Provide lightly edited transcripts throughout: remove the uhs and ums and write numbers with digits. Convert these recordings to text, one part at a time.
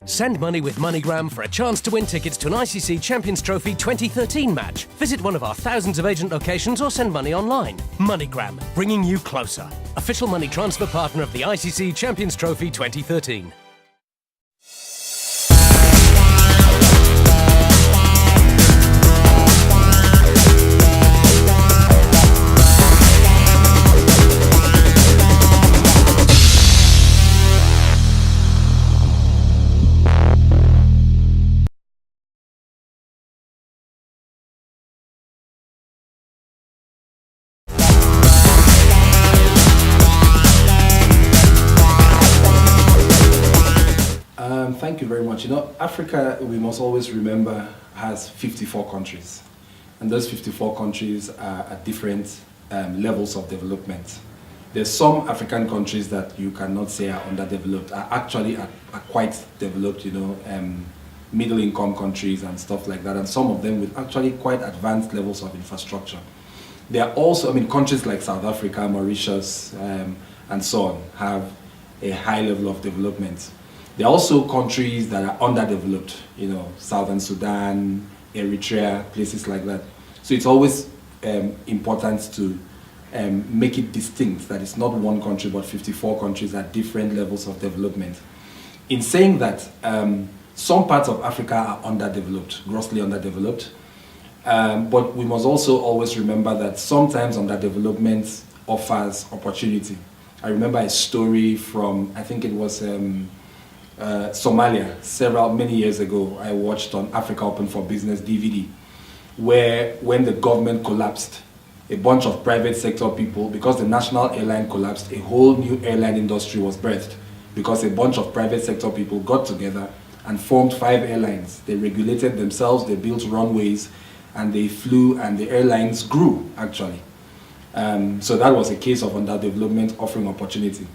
Send money with MoneyGram for a chance to win tickets to an ICC Champions Trophy 2013 match. Visit one of our thousands of agent locations or send money online. MoneyGram, bringing you closer. Official money transfer partner of the ICC Champions Trophy 2013. Thank you very much. Africa, we must always remember, has 54 countries. And those 54 countries are at different levels of development. There's some African countries that you cannot say are underdeveloped, are quite developed, middle income countries and stuff like that, and some of them with actually quite advanced levels of infrastructure. There are also, countries like South Africa, Mauritius, and so on have a high level of development. There are also countries that are underdeveloped, Southern Sudan, Eritrea, places like that. So it's always important to make it distinct that it's not one country but 54 countries at different levels of development. In saying that, some parts of Africa are underdeveloped, grossly underdeveloped, but we must also always remember that sometimes underdevelopment offers opportunity. I remember a story from, I think it was Somalia, many years ago. I watched on Africa Open for Business DVD, where when the government collapsed, a bunch of private sector people, because the national airline collapsed, a whole new airline industry was birthed, because a bunch of private sector people got together and formed 5 airlines. They regulated themselves, they built runways, and they flew, and the airlines grew, actually. So that was a case of underdevelopment offering opportunity.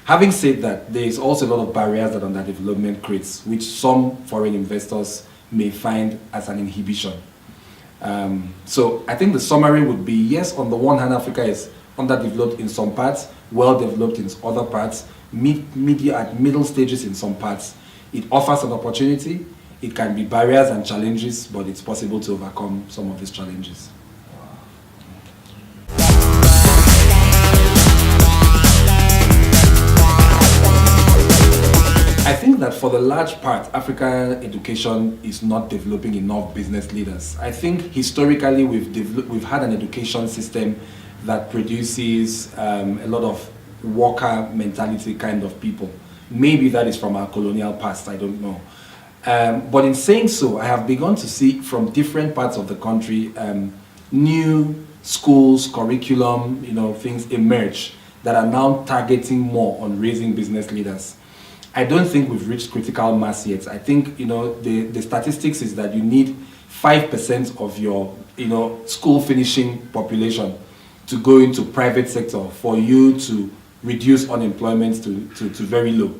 Having said that, there is also a lot of barriers that underdevelopment creates, which some foreign investors may find as an inhibition. So I think the summary would be, yes, on the one hand, Africa is underdeveloped in some parts, well-developed in other parts, at middle stages in some parts. It offers an opportunity. It can be barriers and challenges, but it's possible to overcome some of these challenges. I think that for the large part, African education is not developing enough business leaders. I think historically we've had an education system that produces a lot of worker mentality kind of people. Maybe that is from our colonial past, I don't know. But in saying so, I have begun to see from different parts of the country new schools, curriculum, things emerge that are now targeting more on raising business leaders. I don't think we've reached critical mass yet. I think, the statistics is that you need 5% of your, school finishing population to go into private sector for you to reduce unemployment to very low.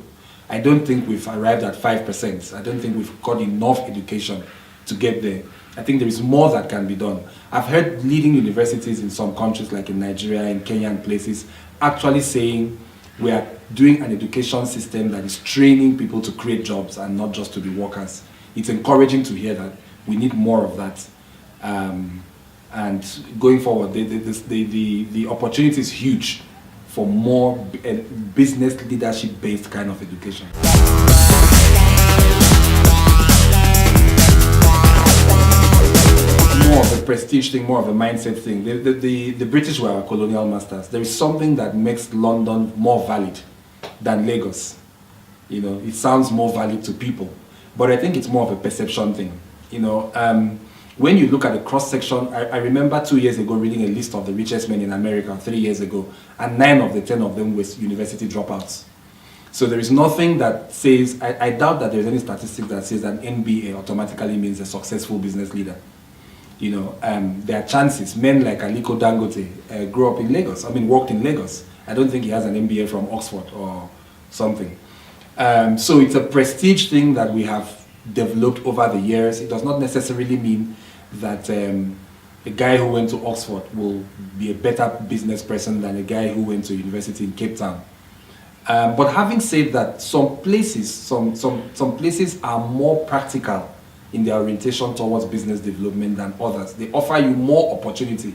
I don't think we've arrived at 5%. I don't think we've got enough education to get there. I think there is more that can be done. I've heard leading universities in some countries like in Nigeria, in Kenya and places, actually saying we are doing an education system that is training people to create jobs and not just to be workers. It's encouraging to hear that. We need more of that. And going forward, the opportunity is huge for more business leadership-based kind of education. More of a prestige thing, more of a mindset thing. The British were our colonial masters. There is something that makes London more valid than Lagos. It sounds more valid to people, but I think it's more of a perception thing. When you look at the cross-section, I remember 2 years ago reading a list of the richest men in America, 3 years ago, and 9 of the 10 of them were university dropouts. So there is nothing that says, I doubt that there's any statistic that says an MBA automatically means a successful business leader. There are chances. Men like Aliko Dangote grew up in Lagos, worked in Lagos. I don't think he has an MBA from Oxford or something. So it's a prestige thing that we have developed over the years. It does not necessarily mean that a guy who went to Oxford will be a better business person than a guy who went to university in Cape Town. But having said that, some places are more practical in their orientation towards business development than others. They offer you more opportunity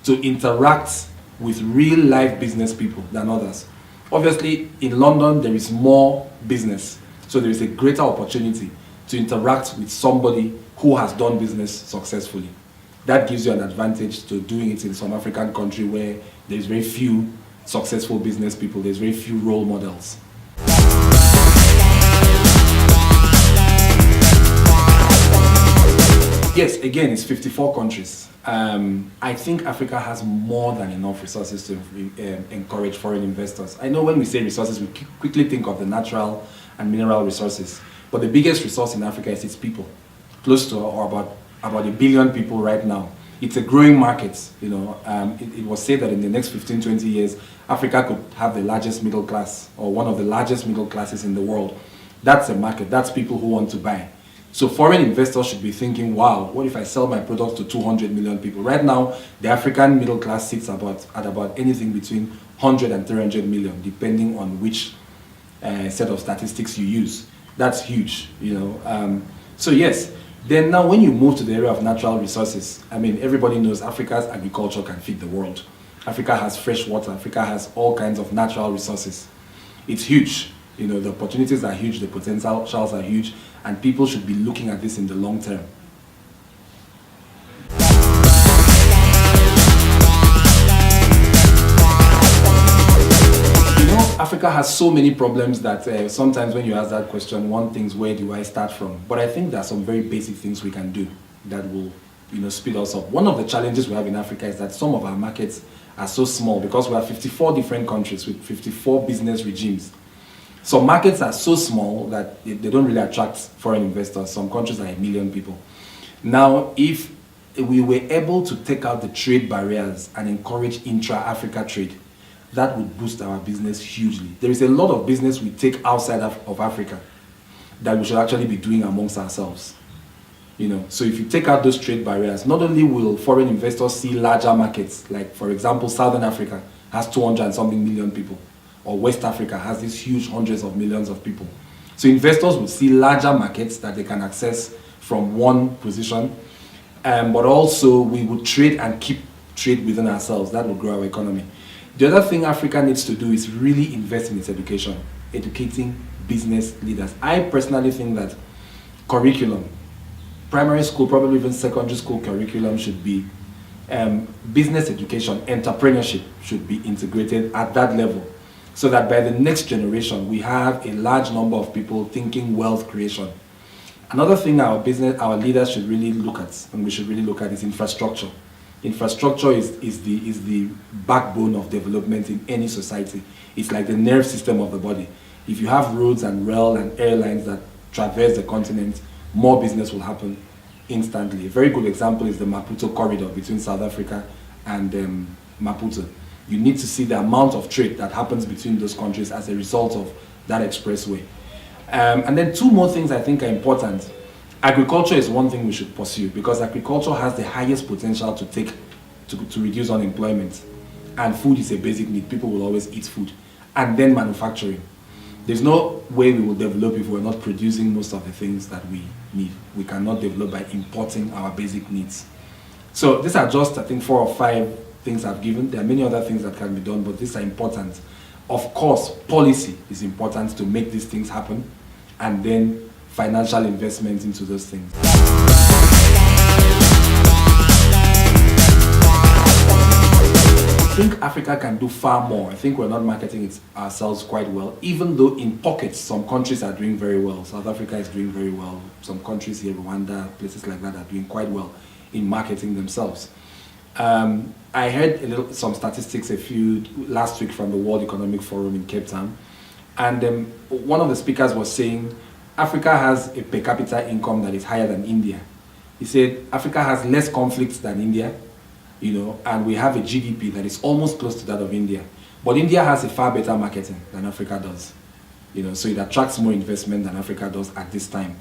to interact with real life business people than others. Obviously, in London, there is more business, so there is a greater opportunity to interact with somebody who has done business successfully. That gives you an advantage to doing it in some African country where there's very few successful business people, there's very few role models. Yes, again, it's 54 countries. I think Africa has more than enough resources to encourage foreign investors. I know when we say resources, we quickly think of the natural and mineral resources, but the biggest resource in Africa is its people. Close to, or about 1 billion people right now. It's a growing market, you know. It was said that in the next 15, 20 years, Africa could have the largest middle class, or one of the largest middle classes in the world. That's a market, that's people who want to buy. So foreign investors should be thinking, wow, what if I sell my products to 200 million people? Right now, the African middle class sits at about anything between 100 and 300 million, depending on which set of statistics you use. That's huge, you know. So yes, then now when you move to the area of natural resources, I mean, everybody knows Africa's agriculture can feed the world. Africa has fresh water, Africa has all kinds of natural resources. It's huge. You know, the opportunities are huge, the potentials are huge, and people should be looking at this in the long term. You know, Africa has so many problems that sometimes when you ask that question, one thinks, where do I start from? But I think there are some very basic things we can do that will, you know, speed us up. One of the challenges we have in Africa is that some of our markets are so small because we have 54 different countries with 54 business regimes. Some markets are so small that they don't really attract foreign investors. Some countries are 1 million people. Now, if we were able to take out the trade barriers and encourage intra-Africa trade, that would boost our business hugely. There is a lot of business we take outside of Africa that we should actually be doing amongst ourselves. You know, so if you take out those trade barriers, not only will foreign investors see larger markets, like for example, Southern Africa has 200 and something million people, or West Africa has these huge hundreds of millions of people. So investors will see larger markets that they can access from one position, but also we would trade and keep trade within ourselves. That will grow our economy. The other thing Africa needs to do is really invest in its education, educating business leaders. I personally think that curriculum, primary school, probably even secondary school curriculum should be business education, entrepreneurship should be integrated at that level, so that by the next generation, we have a large number of people thinking wealth creation. Another thing our leaders should really look at, and we should really look at, is infrastructure. Infrastructure is the backbone of development in any society. It's like the nerve system of the body. If you have roads and rail and airlines that traverse the continent, more business will happen instantly. A very good example is the Maputo corridor between South Africa and Maputo. You need to see the amount of trade that happens between those countries as a result of that expressway. And then two more things I think are important. Agriculture is one thing we should pursue because agriculture has the highest potential to reduce unemployment. And food is a basic need. People will always eat food. And then manufacturing. There's no way we will develop if we're not producing most of the things that we need. We cannot develop by importing our basic needs. So these are just, I think, 4 or 5 things I've given. There are many other things that can be done, but these are important. Of course, policy is important to make these things happen, and then financial investment into those things. I think Africa can do far more. I think we're not marketing it ourselves quite well, even though in pockets some countries are doing very well. South Africa is doing very well. Some countries here, Rwanda, places like that, are doing quite well in marketing themselves. I heard some statistics last week from the World Economic Forum in Cape Town, and one of the speakers was saying Africa has a per capita income that is higher than India. He said Africa has less conflicts than India, you know, and we have a GDP that is almost close to that of India. But India has a far better marketing than Africa does, you know, so it attracts more investment than Africa does at this time.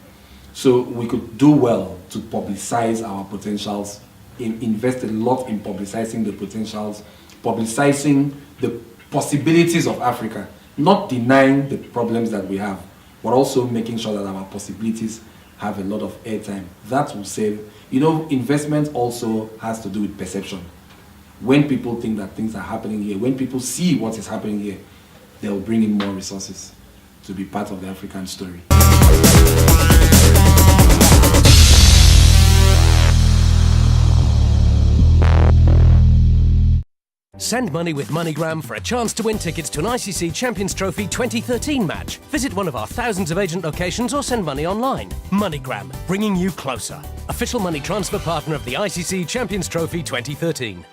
So we could do well to publicize our potentials, invest a lot in publicizing the potentials, publicizing the possibilities of Africa, not denying the problems that we have, but also making sure that our possibilities have a lot of airtime. That will save. Investment also has to do with perception. When people think that things are happening here, when people see what is happening here, they'll bring in more resources to be part of the African story. Send money with MoneyGram for a chance to win tickets to an ICC Champions Trophy 2013 match. Visit one of our thousands of agent locations or send money online. MoneyGram, bringing you closer. Official money transfer partner of the ICC Champions Trophy 2013.